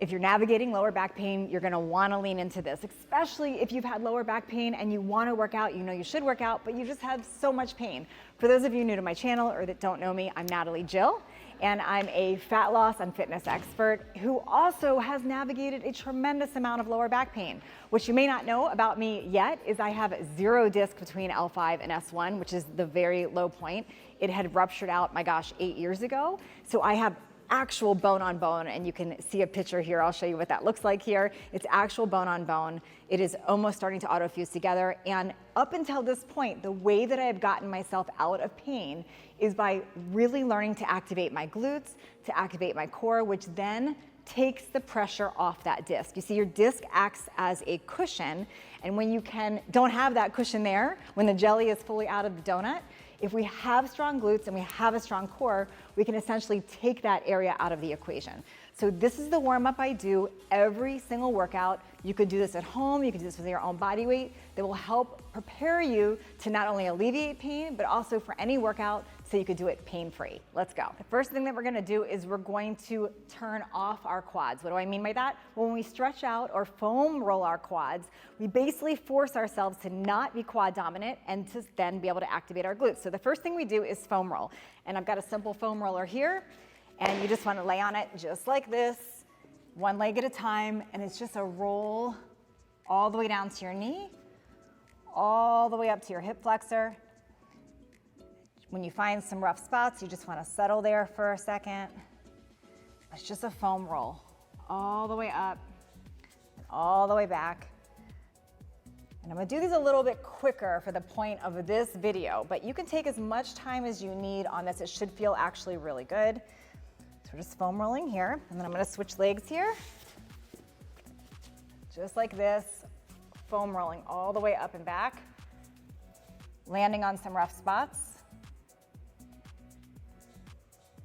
If you're navigating lower back pain, you're gonna wanna lean into this, especially if you've had lower back pain and you wanna work out, you know you should work out, but you just have so much pain. For those of you new to my channel or that don't know me, I'm Natalie Jill, and I'm a fat loss and fitness expert who also has navigated a tremendous amount of lower back pain. What you may not know about me yet is I have 0 disc between L5 and S1, which is the very low point. It had ruptured out, my gosh, 8 years ago. So I have actual bone on bone, and you can see a picture here. I'll show you what that looks like here. It's actual bone on bone. It is almost starting to autofuse together. And up until this point, the way that I have gotten myself out of pain is by really learning to activate my glutes, to activate my core, which then takes the pressure off that disc. You see, your disc acts as a cushion, and when you don't have that cushion there, when the jelly is fully out of the donut, if we have strong glutes and we have a strong core, we can essentially take that area out of the equation. So this is the warm up I do every single workout. You could do this at home, you can do this with your own body weight that will help prepare you to not only alleviate pain, but also for any workout so you could do it pain-free. Let's go. The first thing that we're gonna do is we're going to turn off our quads. What do I mean by that? Well, when we stretch out or foam roll our quads, we basically force ourselves to not be quad dominant and to then be able to activate our glutes. So the first thing we do is foam roll. And I've got a simple foam roller here, and you just wanna lay on it just like this, one leg at a time, and it's just a roll all the way down to your knee, all the way up to your hip flexor. When you find some rough spots, you just wanna settle there for a second. It's just a foam roll, all the way up, and all the way back. And I'm gonna do these a little bit quicker for the point of this video, but you can take as much time as you need on this. It should feel actually really good. So we're just foam rolling here, and then I'm gonna switch legs here. Just like this, foam rolling all the way up and back, landing on some rough spots.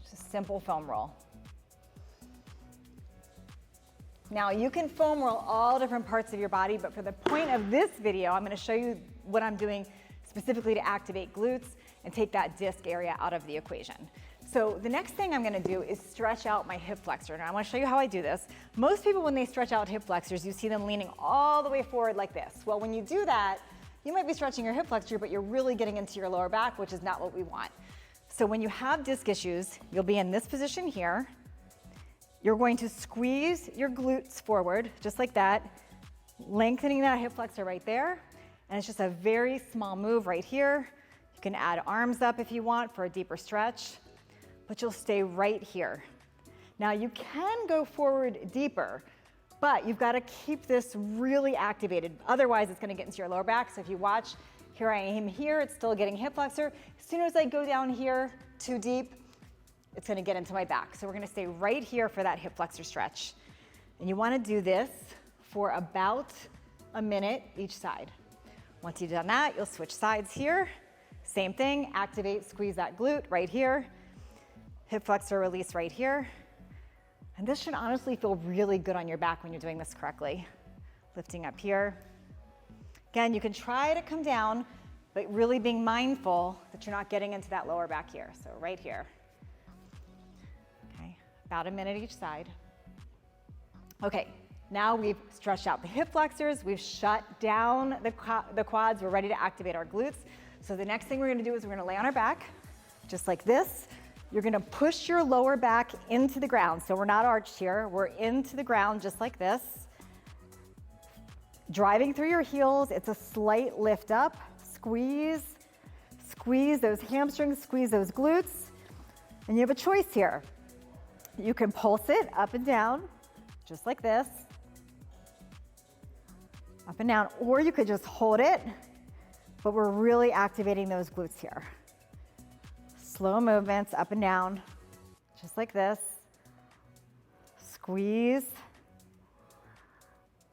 Just a simple foam roll. Now you can foam roll all different parts of your body, but for the point of this video, I'm gonna show you what I'm doing specifically to activate glutes and take that disc area out of the equation. So the next thing I'm gonna do is stretch out my hip flexor. Now I wanna show you how I do this. Most people, when they stretch out hip flexors, you see them leaning all the way forward like this. Well, when you do that, you might be stretching your hip flexor, but you're really getting into your lower back, which is not what we want. So when you have disc issues, you'll be in this position here. You're going to squeeze your glutes forward, just like that, lengthening that hip flexor right there. And it's just a very small move right here. You can add arms up if you want for a deeper stretch, but you'll stay right here. Now you can go forward deeper, but you've got to keep this really activated. Otherwise, it's going to get into your lower back. So if you watch, here I am here, it's still getting hip flexor. As soon as I go down here too deep, it's gonna get into my back. So we're gonna stay right here for that hip flexor stretch. And you wanna do this for about a minute each side. Once you've done that, you'll switch sides here. Same thing, activate, squeeze that glute right here. Hip flexor release right here. And this should honestly feel really good on your back when you're doing this correctly. Lifting up here. Again, you can try to come down, but really being mindful that you're not getting into that lower back here. So right here. About a minute each side. Okay, now we've stretched out the hip flexors, we've shut down the quads, we're ready to activate our glutes. So the next thing we're gonna do is we're gonna lay on our back, just like this. You're gonna push your lower back into the ground. So we're not arched here, we're into the ground just like this. Driving through your heels, it's a slight lift up, squeeze those hamstrings, squeeze those glutes, and you have a choice here. You can pulse it up and down, just like this, up and down, or you could just hold it, but we're really activating those glutes here. Slow movements up and down, just like this. Squeeze.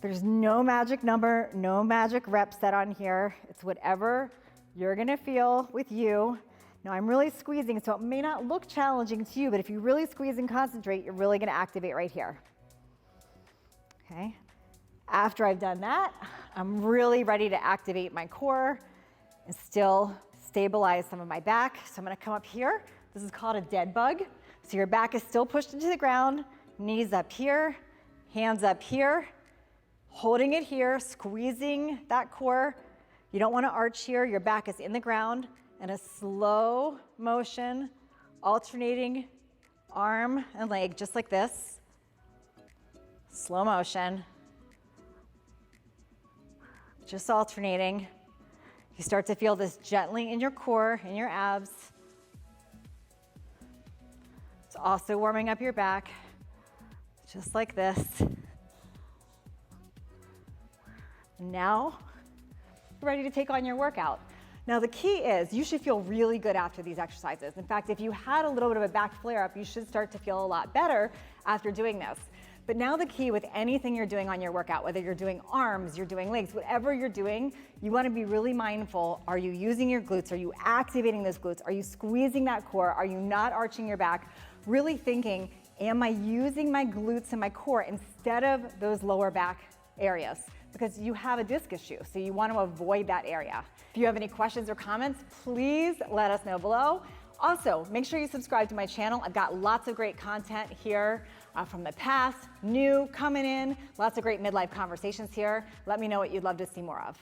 There's no magic number, no magic rep set on here. It's whatever you're gonna feel with you. Now I'm really squeezing, so it may not look challenging to you, but if you really squeeze and concentrate, you're really gonna activate right here. Okay? After I've done that, I'm really ready to activate my core and still stabilize some of my back. So I'm gonna come up here. This is called a dead bug. So your back is still pushed into the ground, knees up here, Hands up here, holding it here, squeezing that core. You don't want to arch here. Your back is in the ground, and a slow motion, alternating arm and leg, just like this. Slow motion. Just alternating. You start to feel this gently in your core, in your abs. It's also warming up your back, just like this. Now, you're ready to take on your workout. Now the key is you should feel really good after these exercises. In fact, if you had a little bit of a back flare-up, you should start to feel a lot better after doing this. But now the key with anything you're doing on your workout, whether you're doing arms, you're doing legs, whatever you're doing, you want to be really mindful. Are you using your glutes? Are you activating those glutes? Are you squeezing that core? Are you not arching your back? Really thinking, am I using my glutes and my core instead of those lower back areas? Because you have a disc issue, so you want to avoid that area. If you have any questions or comments, please let us know below. Also, make sure you subscribe to my channel. I've got lots of great content here from the past, new, coming in, lots of great midlife conversations here. Let me know what you'd love to see more of.